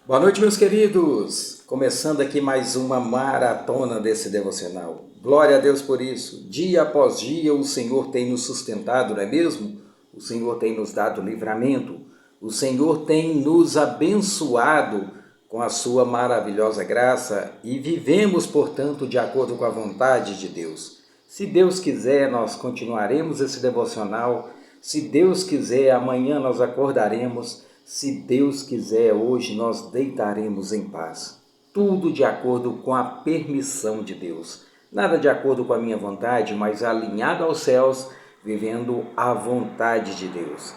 Boa noite, meus queridos! Começando aqui mais uma maratona desse devocional. Glória a Deus por isso. Dia após dia o Senhor tem nos sustentado, não é mesmo? O Senhor tem nos dado livramento. O Senhor tem nos abençoado com a sua maravilhosa graça e vivemos, portanto, de acordo com a vontade de Deus. Se Deus quiser, nós continuaremos esse devocional. Se Deus quiser, amanhã nós acordaremos. Se Deus quiser, hoje nós deitaremos em paz. Tudo de acordo com a permissão de Deus. Nada de acordo com a minha vontade, mas alinhado aos céus, vivendo a vontade de Deus.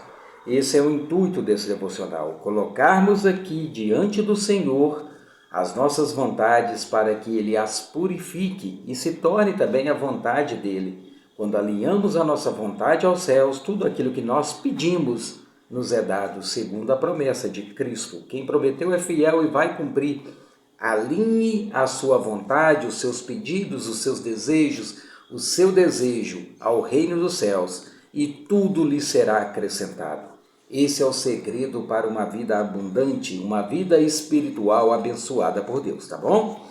Esse é o intuito desse devocional, colocarmos aqui diante do Senhor as nossas vontades para que Ele as purifique e se torne também a vontade dEle. Quando alinhamos a nossa vontade aos céus, tudo aquilo que nós pedimos nos é dado segundo a promessa de Cristo. Quem prometeu é fiel e vai cumprir. Alinhe a sua vontade, os seus pedidos, os seus desejos, o seu desejo ao reino dos céus e tudo lhe será acrescentado. Esse é o segredo para uma vida abundante, uma vida espiritual abençoada por Deus, tá bom?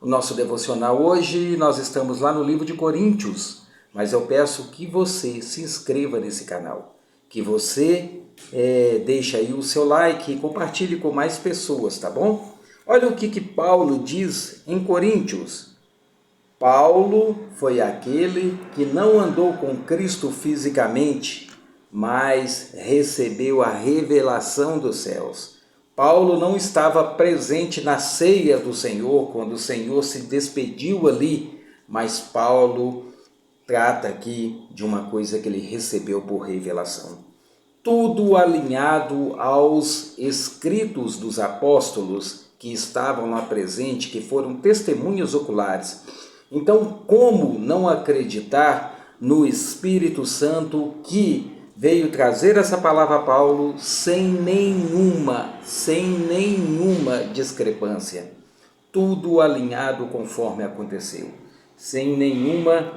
O nosso devocional hoje, nós estamos lá no livro de Coríntios, mas eu peço que você se inscreva nesse canal, que você deixe aí o seu like e compartilhe com mais pessoas, tá bom? Olha o que Paulo diz em Coríntios. Paulo foi aquele que não andou com Cristo fisicamente, mas recebeu a revelação dos céus. Paulo não estava presente na ceia do Senhor, quando o Senhor se despediu ali, mas Paulo trata aqui de uma coisa que ele recebeu por revelação. Tudo alinhado aos escritos dos apóstolos que estavam lá presentes, que foram testemunhas oculares. Então, como não acreditar no Espírito Santo que veio trazer essa palavra a Paulo sem nenhuma discrepância? Tudo alinhado conforme aconteceu, sem nenhuma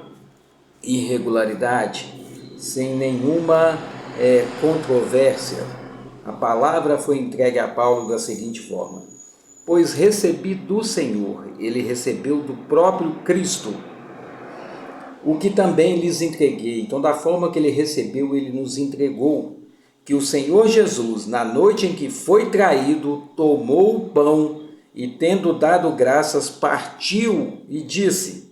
irregularidade, sem nenhuma controvérsia. A palavra foi entregue a Paulo da seguinte forma: pois recebi do Senhor, ele recebeu do próprio Cristo, o que também lhes entreguei. Então, da forma que ele recebeu, ele nos entregou, que o Senhor Jesus, na noite em que foi traído, tomou o pão e, tendo dado graças, partiu e disse: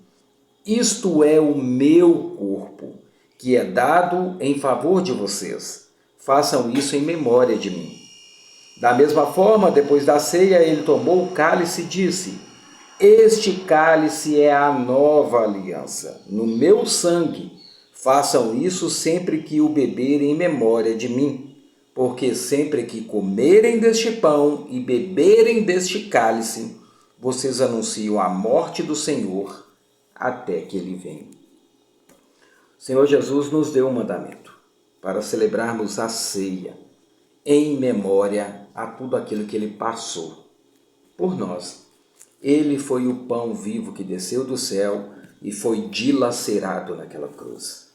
isto é o meu corpo, que é dado em favor de vocês. Façam isso em memória de mim. Da mesma forma, depois da ceia, ele tomou o cálice e disse: este cálice é a nova aliança, no meu sangue. Façam isso sempre que o beberem em memória de mim. Porque sempre que comerem deste pão e beberem deste cálice, vocês anunciam a morte do Senhor até que ele venha. O Senhor Jesus nos deu um mandamento para celebrarmos a ceia em memória a tudo aquilo que ele passou por nós. Ele foi o pão vivo que desceu do céu e foi dilacerado naquela cruz.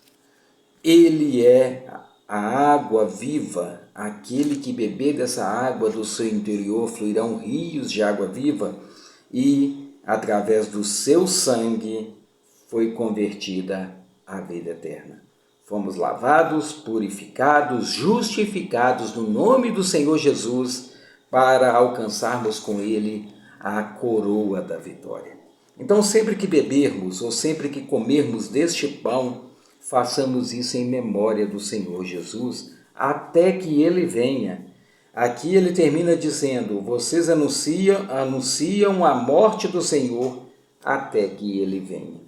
Ele é a água viva, aquele que beber dessa água do seu interior fluirão rios de água viva, e através do seu sangue foi convertida a vida eterna. Fomos lavados, purificados, justificados no nome do Senhor Jesus para alcançarmos com ele a coroa da vitória. Então, sempre que bebermos ou sempre que comermos deste pão, façamos isso em memória do Senhor Jesus, até que ele venha. Aqui ele termina dizendo: vocês anunciam a morte do Senhor até que ele venha.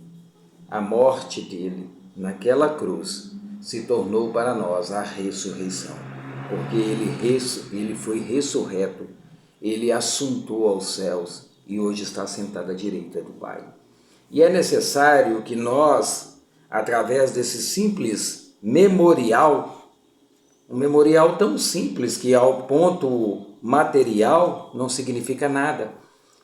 A morte dele naquela cruz se tornou para nós a ressurreição, porque ele foi ressurreto, ele assuntou aos céus e hoje está sentado à direita do Pai. E é necessário que nós, através desse simples memorial, um memorial tão simples que ao ponto material não significa nada,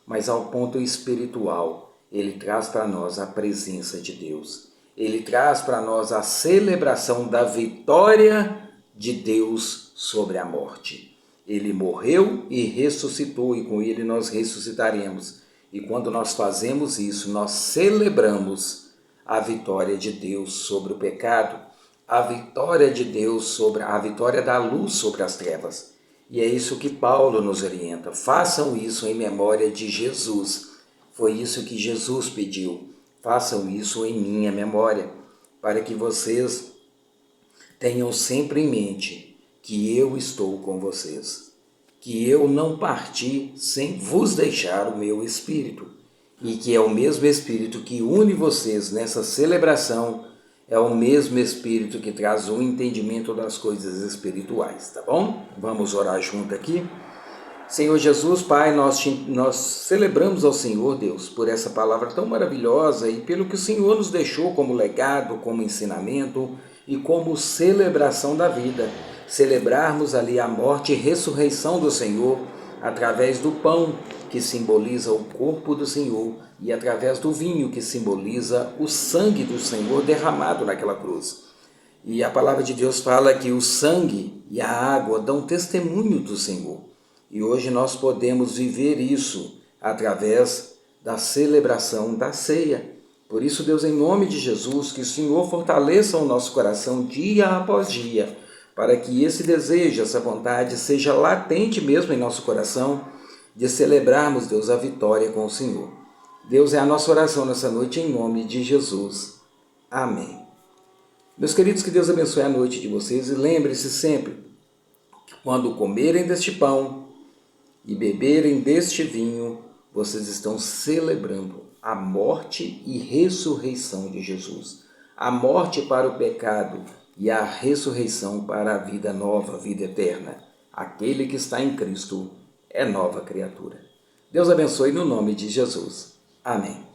mas ao ponto espiritual, ele traz para nós a presença de Deus. Ele traz para nós a celebração da vitória de Deus sobre a morte. Ele morreu e ressuscitou, e com ele nós ressuscitaremos. E quando nós fazemos isso, nós celebramos a vitória de Deus sobre o pecado, a vitória de Deus sobre a vitória da luz sobre as trevas. E é isso que Paulo nos orienta. Façam isso em memória de Jesus. Foi isso que Jesus pediu. Façam isso em minha memória, para que vocês tenham sempre em mente que eu estou com vocês, que eu não parti sem vos deixar o meu Espírito, e que é o mesmo Espírito que une vocês nessa celebração, é o mesmo Espírito que traz o entendimento das coisas espirituais, tá bom? Vamos orar junto aqui. Senhor Jesus, Pai, nós celebramos ao Senhor, Deus, por essa palavra tão maravilhosa e pelo que o Senhor nos deixou como legado, como ensinamento e como celebração da vida. Celebrarmos ali a morte e ressurreição do Senhor através do pão, que simboliza o corpo do Senhor, e através do vinho, que simboliza o sangue do Senhor derramado naquela cruz. E a palavra de Deus fala que o sangue e a água dão testemunho do Senhor. E hoje nós podemos viver isso através da celebração da ceia. Por isso, Deus, em nome de Jesus, que o Senhor fortaleça o nosso coração dia após dia, para que esse desejo, essa vontade seja latente mesmo em nosso coração, de celebrarmos, Deus, a vitória com o Senhor. Deus, é a nossa oração nessa noite, em nome de Jesus. Amém. Meus queridos, que Deus abençoe a noite de vocês e lembre-se sempre que quando comerem deste pão e beberem deste vinho, vocês estão celebrando a morte e ressurreição de Jesus. A morte para o pecado e a ressurreição para a vida nova, a vida eterna. Aquele que está em Cristo é nova criatura. Deus abençoe no nome de Jesus. Amém.